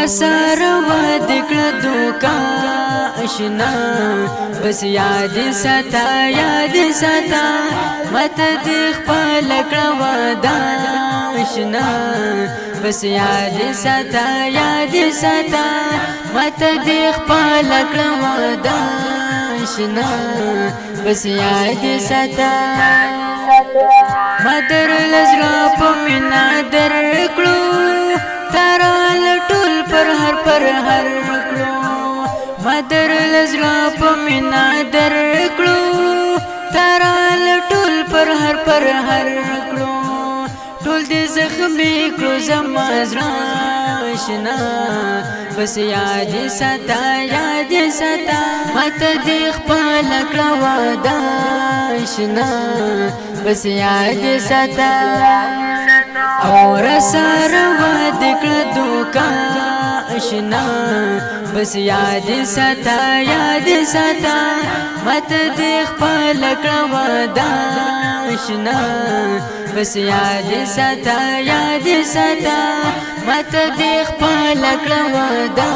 رسار ودکړه دوکا اشنا بس یاد ستا مت دی خپل کړه ودا اشنا بس یاد ستا مت دی خپل کړه ودا اشنا بس یاد ستا مدر لزرا پمینا در کړو ترال ټول پر هر کړو مدر لزرا پمینا در کړو ترال ټول پر هر کړو ټول دې زخمي کړو زما زړه آشنا بس یاد ستا مت دې خپل کړه ودا آشنا بس یاد ستا اور سار ودکړه دوکا اشنا بس یاد ستا مت دې خپل کړه ودا اشنا بس یاد ستا مت دې خپل کړه ودا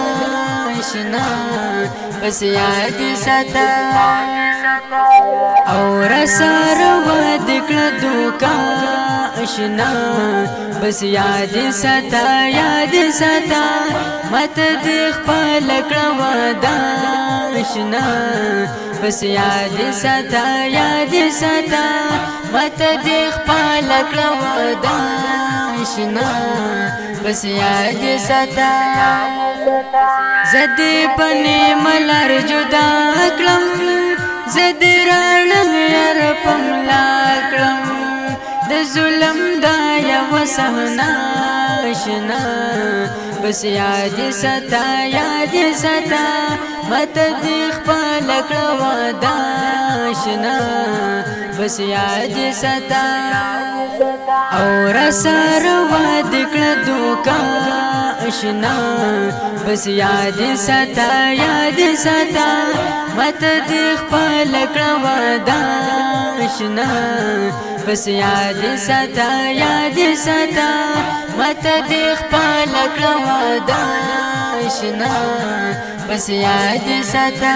اشنا بس یاد ستا اور سار ودکړه دوکا اشنا بس یاد ستا مت دې خپل کړه ودا اشنا بس یاد ستا مت دې خپل کړه ودا اشنا بس یاد ستا زدې پنې ملار جدا کړم زدې راڼه یار پملا کړم د ظلم دا یو صحنه آشنا بس یاد ستا مت دې خپل کړه ودا آشنا بس یاد ستا اور سار ودکړه دوکا اشنا بس یاد ستا مت دې خپل کړه ودا اشنا بس یاد ستا مت دې خپل کړه ودا اشنا بس یاد ستا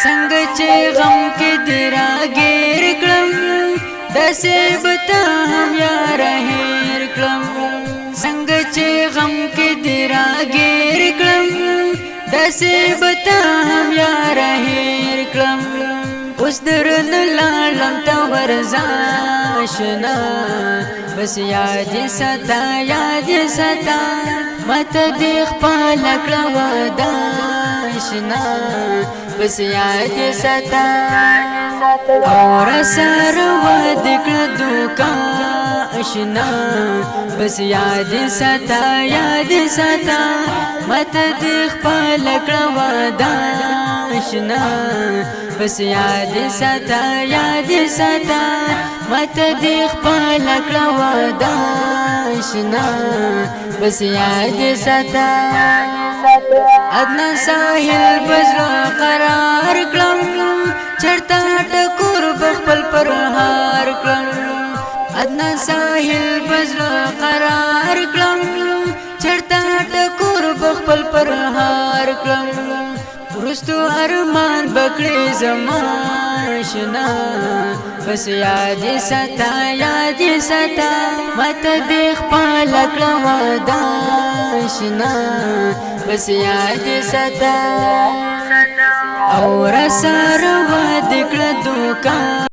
څنګه چې غم کې دې راګیر کړم داسې به تا هم یار هېر کړم څنګه چې غم کې دې راګیر کړم داسې به تا هم یار هېر کړم اوس درنه لاړم ته ورځه آشنا بس یاد ستا مت دې خپل کړه ودا آشنا بس یاد ستا اور سار ودکړه دوکا اشنا بس یاد ستا مت دې خپل کړه ودا آشنا بس یاد ستا مت دې خپل کړه ودا آشنا بس یاد ستا ادنا ساحل بزړه قرار کړم چرتا ټکور بخپل پر هار کړم ادنا ساحل بزړه قرار کړم چرتا ټکور بخپل پر هار کړم ورستو ارمان بکړې زما آشنا بس یاد ستا مت دې خپل کړه ودا آشنا بس یاد ستا اور سار ودکړه دوکا